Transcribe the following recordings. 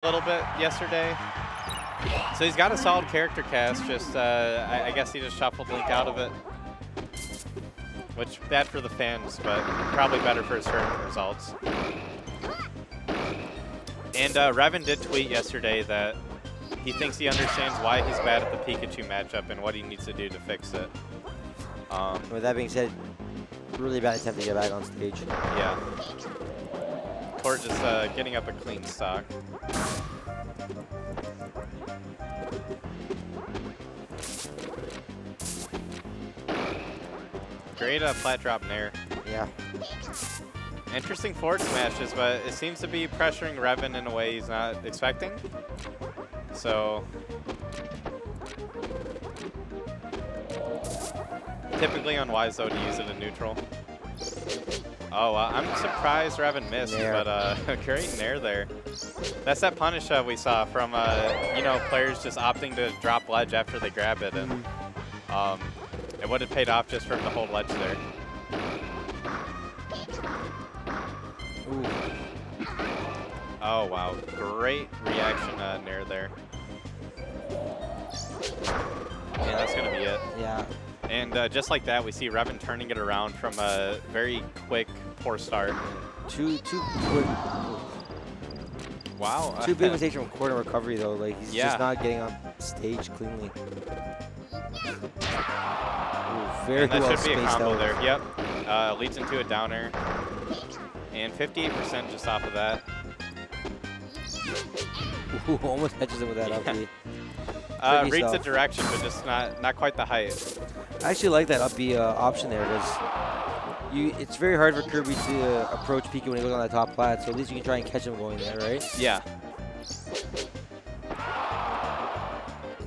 a little bit yesterday. So he's got a solid character cast, just I guess he just shuffled Link out of it. Which, bad for the fans, but probably better for his tournament results. And Revan did tweet yesterday that he thinks he understands why he's bad at the Pikachu matchup and what he needs to do to fix it. With that being said, really bad attempt to get back on stage. Yeah. Kort just getting up a clean stock. Great flat drop nair. Yeah. Interesting forward smashes, but it seems to be pressuring Revan in a way he's not expecting. So typically unwise though to use it in neutral. Oh, I'm surprised Revan missed, nair. But great nair there. That's that punish we saw from you know, players just opting to drop ledge after they grab it, and it would have paid off just for him to hold ledge there. Ooh. Oh wow, great reaction nair there. Yeah, that's gonna be it. Yeah. And just like that, we see Revan turning it around from a very quick, poor start. Two quick. Wow. Two big mistakes from Kort in recovery though. Like he's Yeah. just not getting on stage cleanly. Ooh, very And that well should be a spaced combo out. there. Yep. Leads into a downer. And 58% just off of that. Ooh, almost catches him with that up B. Reads the direction, but just not quite the height. I actually like that up B option there because it's very hard for Kirby to approach Pikachu when he goes on that top plat, so at least you can try and catch him going there, right? Yeah.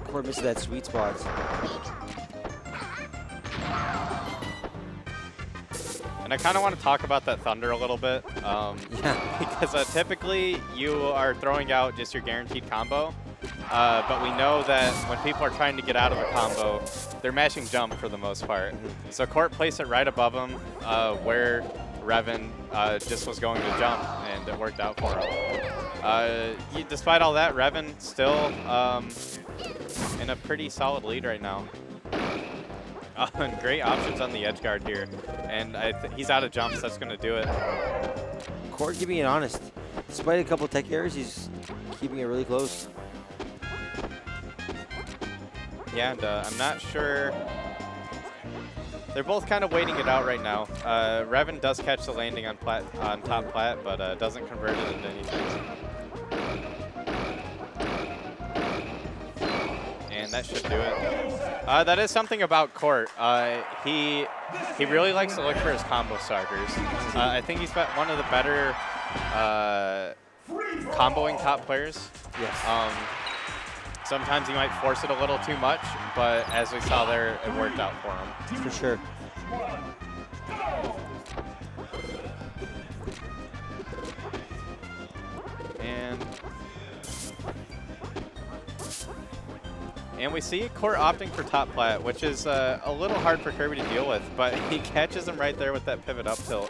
Kort misses that sweet spot. And I kind of want to talk about that Thunder a little bit. Yeah. Because typically you are throwing out just your guaranteed combo. But we know that when people are trying to get out of a combo, they're mashing jump for the most part. So Kort placed it right above him where Revan just was going to jump, and it worked out for him. Despite all that, Revan still in a pretty solid lead right now. And great options on the edge guard here. And he's out of jumps, that's going to do it. Kort keeping it honest. Despite a couple tech errors, he's keeping it really close. Yeah, and I'm not sure. They're both kind of waiting it out right now. Revan does catch the landing on top plat, but doesn't convert it into anything. And that should do it. That is something about Kort. He really likes to look for his combo starters. I think he's one of the better comboing top players. Yes. Sometimes he might force it a little too much, but as we saw there, it worked out for him. For sure. And we see Kort opting for top plat, which is a little hard for Kirby to deal with, but he catches him right there with that pivot up tilt.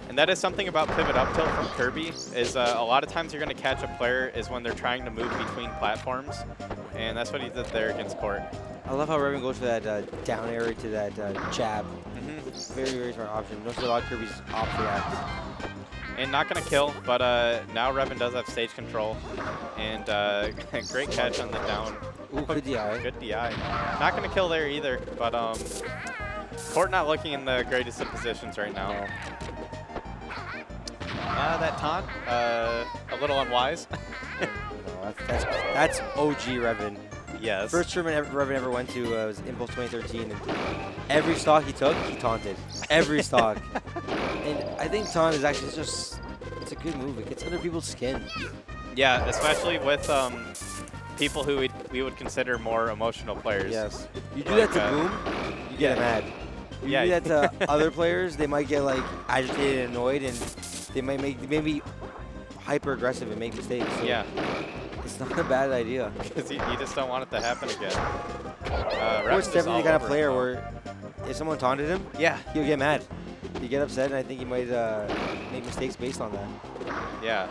And that is something about pivot up tilt from Kirby, is a lot of times you're going to catch a player is when they're trying to move between platforms, and that's what he did there against Kort. I love how Revan goes for that down air to that jab. Very, very smart option. Notice a lot of Kirby's off reacts. And not going to kill, but now Revan does have stage control. And great catch on the down. Ooh, good DI. Good DI. Not going to kill there either, but Kort not looking in the greatest of positions right now. No. That taunt, a little unwise. No, that's OG Revan. Yes. First tournament Revan ever went to was Impulse 2013, and every stock he took, he taunted. Every stock. And I think taunt is actually just, it's a good move. It gets under people's skin. Yeah, especially with people who we would consider more emotional players. Yes. You do that to Boom, you get mad. You do that to other players, they might get like agitated and annoyed, and they might be hyper aggressive and make mistakes. So yeah. It's not a bad idea. Because you just don't want it to happen again. Kort's definitely the kind of player where if someone taunted him, he'll get mad. He'd get upset, and I think he might make mistakes based on that. Yeah.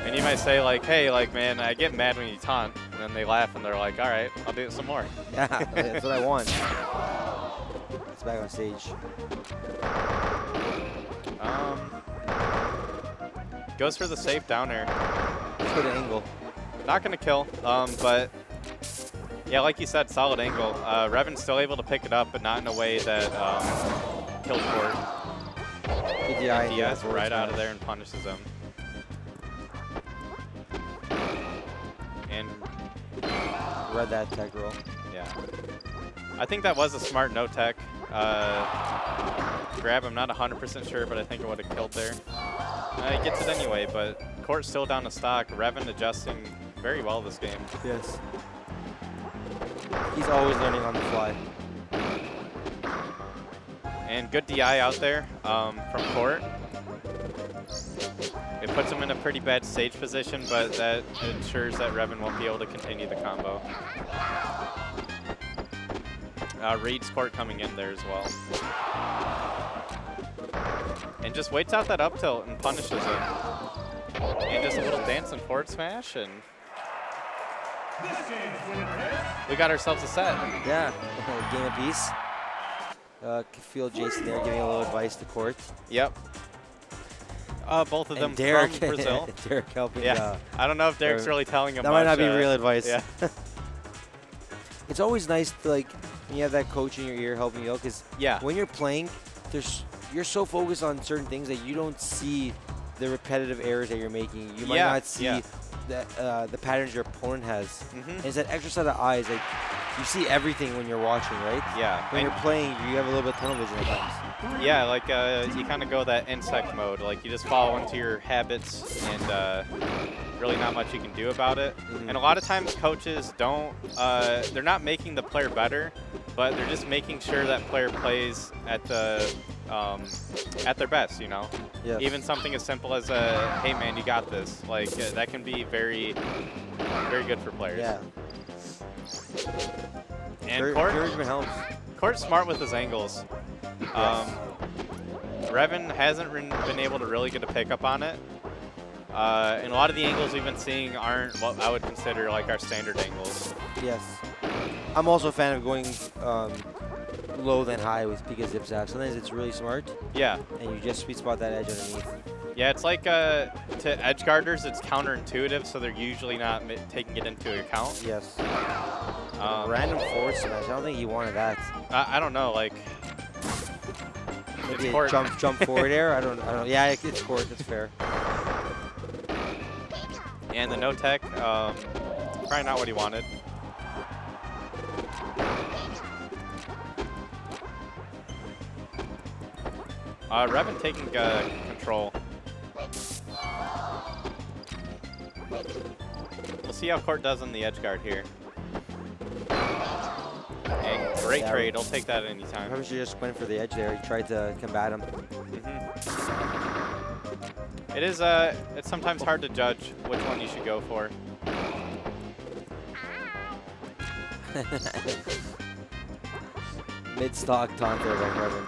And you might say like, hey, like, man, I get mad when you taunt. And then they laugh and they're like, all right, I'll do it some more. Yeah, that's what I want. It's back on stage. Goes for the safe down air. Good angle. Not going to kill, but yeah, like you said, solid angle. Revan's still able to pick it up, but not in a way that killed Kort. Diaz right out of there and punishes him. And read that tech roll. Yeah. I think that was a smart no tech grab. I'm not 100% sure, but I think it would have killed there. He gets it anyway, but Kort's still down to stock. Revan adjusting very well this game. Yes. He's always learning on the fly. And good DI out there from Kort. It puts him in a pretty bad stage position, but that ensures that Revan won't be able to continue the combo. Reads Kort coming in there as well. And just waits out that up tilt and punishes him. And just a little dance and forward smash, and we got ourselves a set. Yeah, game apiece. Feel Jason there giving a little advice to Kort. Yep. Both of them Derek, from Brazil. Derek helping. Yeah. I don't know if Derek's really telling him that much. Might not be real advice. Yeah. It's always nice to, like, when you have that coach in your ear helping you out, because when you're playing, you're so focused on certain things that you don't see the repetitive errors that you're making. You might not see the patterns your opponent has. And it's that extra set of eyes. Like, you see everything when you're watching, right? Yeah. When you're playing, you have a little bit of tunnel vision at times. Yeah, like you kind of go that insect mode. Like, you just fall into your habits and really not much you can do about it. And a lot of times coaches don't, they're not making the player better, but they're just making sure that player plays at the at their best, you know? Yes. Even something as simple as hey man, you got this. Like, that can be very, very good for players. Yeah. And encouragement helps. Kort's smart with his angles. Yes. Revan hasn't been able to really get a pickup on it. And a lot of the angles we've been seeing aren't what I would consider like our standard angles. Yes. I'm also a fan of going low than high with Pika Zip Zap. Sometimes it's really smart. Yeah. And you just sweet spot that edge underneath. Yeah, it's like to edge guarders, it's counterintuitive, so they're usually not taking it into account. Yes. Random forward smash. I don't think he wanted that. I don't know, like. Maybe a jump forward air. I don't know. Yeah, it's Kort. That's fair. And the no tech, probably not what he wanted. Revan taking control. We'll see how Kort does on the edge guard here. And great trade. I'll take that anytime. Revan should just went for the edge there. He tried to combat him. It is, it's sometimes hard to judge which one you should go for. Mid-stock taunt there by Revan.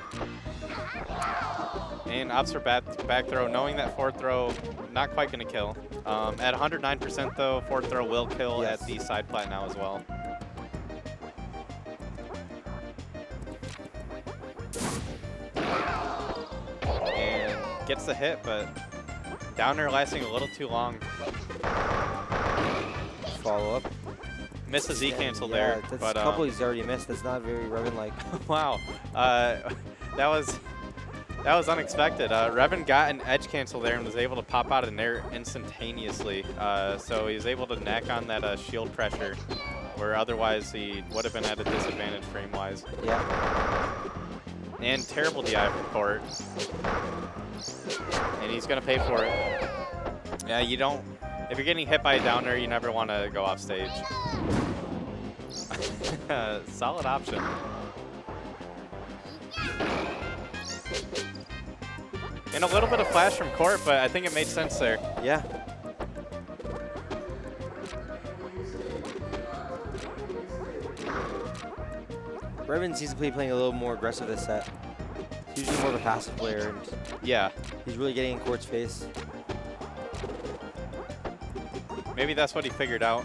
And opts for back throw, knowing that forward throw, not quite going to kill. At 109% though, forward throw will kill at the side plat now as well. And gets the hit, but down air lasting a little too long. Follow up. Misses Z cancel there. That's but, a couple he's already missed. That's not very Revan-like. Wow. That was unexpected. Revan got an edge cancel there and was able to pop out an air instantaneously. So he was able to knack on that shield pressure, where otherwise he would have been at a disadvantage frame-wise. Yeah. And terrible DI from Kort. And he's going to pay for it. Yeah, you don't... If you're getting hit by a down air, you never want to go off stage. Solid option. And a little bit of flash from Kort, but I think it made sense there. Yeah. Revan seems to be playing a little more aggressive this set. He's usually more of a passive player. And yeah. He's really getting in Kort's face. Maybe that's what he figured out.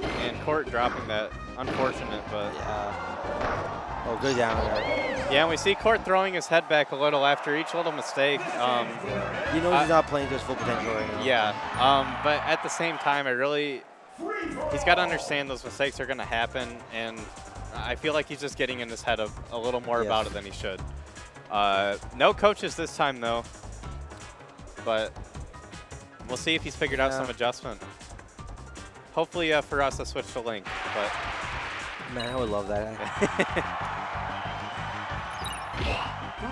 And Kort dropping that. Unfortunate, but... Yeah. Oh, good down there. Yeah, and we see Kort throwing his head back a little after each little mistake. He knows he's not playing to his full potential right now. Yeah, but at the same time, he's got to understand those mistakes are going to happen, and I feel like he's just getting in his head a little more about it than he should. No coaches this time, though, but we'll see if he's figured out some adjustment. Hopefully for us, a switch to Link, but... Man, I would love that.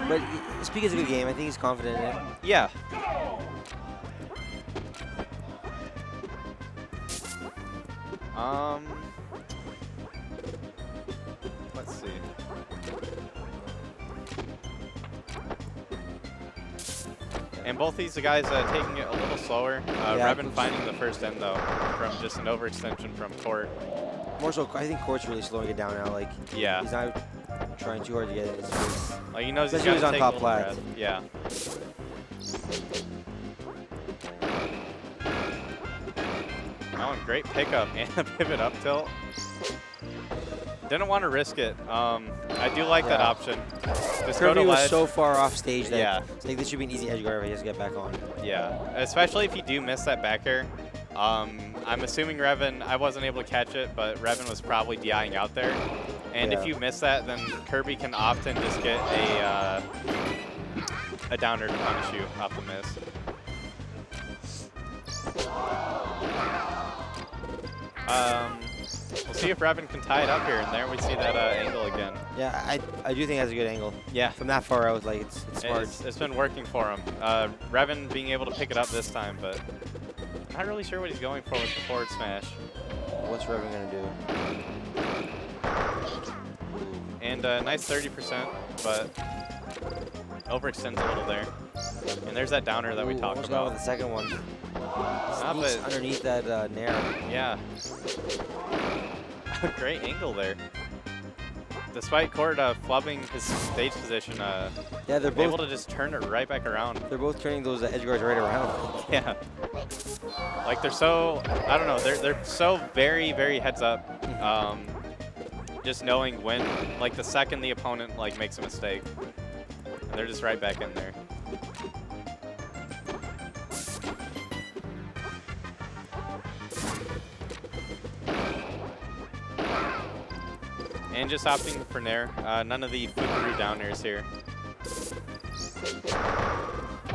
But Speak is a good game. I think he's confident in it. Yeah. Let's see. And both these guys taking it a little slower. Revan finding the first end, though, from just an overextension from Kort. More so, I think Kort's really slowing it down now. Like, he's not trying too hard to get it in his face. Like, he knows especially he's on take top a flat. breath. Yeah. Oh, and great pickup and a pivot up tilt. Didn't want to risk it. I do like that option. Just Kirby go to was ledge. so far off stage that it's like, this should be an easy edge guard if he has to get back on. Yeah, especially if you do miss that back air. I'm assuming Revan, I wasn't able to catch it, but Revan was probably DIing out there. And if you miss that, then Kirby can often just get a downer to punish you off the miss. We'll see if Revan can tie it up here, and there we see that angle again. Yeah, I do think that's a good angle. Yeah. From that far out, like, it's smart. It's been working for him. Revan being able to pick it up this time, but I'm not really sure what he's going for with the forward smash. What's Revan going to do? And nice 30%, but overextends a little there. And there's that downer that we talked about. The second one. But underneath that nair. Yeah. Great angle there. Despite Kort flubbing his stage position, they're both able to just turn it right back around. They're both turning those edge guards right around. Yeah. Like they're so, I don't know, they're so very, very heads up. Just knowing when, like the second the opponent like makes a mistake. And they're just right back in there. And just opting for nair. None of the flicker down airs here. And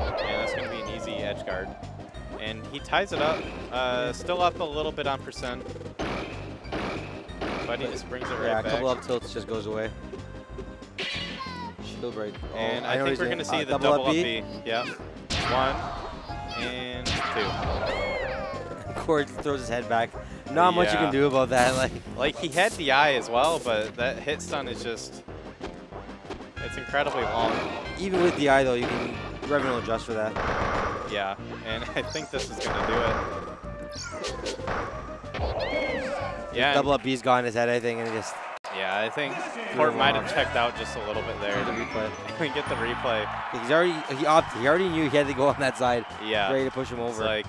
that's going to be an easy edge guard. And he ties it up. Still up a little bit on percent. But he just brings it right back. A couple up tilts just goes away. Shield break. And I think we're going to see the double up B. Yeah. 1 and 2. Kort throws his head back. Not much you can do about that. Like he had DI as well, but that hit stun is just, it's incredibly long. Even with DI though, you can, Revan will adjust for that. Yeah, and I think this is going to do it. Yeah. Double up B's got in his head, I think, and just. Yeah, I think Kort might have checked out just a little bit there. Get the replay. We get the replay. He already knew he had to go on that side. Yeah. Ready to push him over. It's like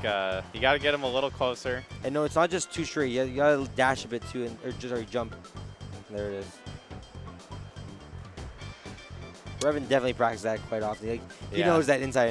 you got to get him a little closer. And no, it's not just too straight. You got to dash a bit too, or just jump. And there it is. Revan definitely practiced that quite often. Like, he knows that inside.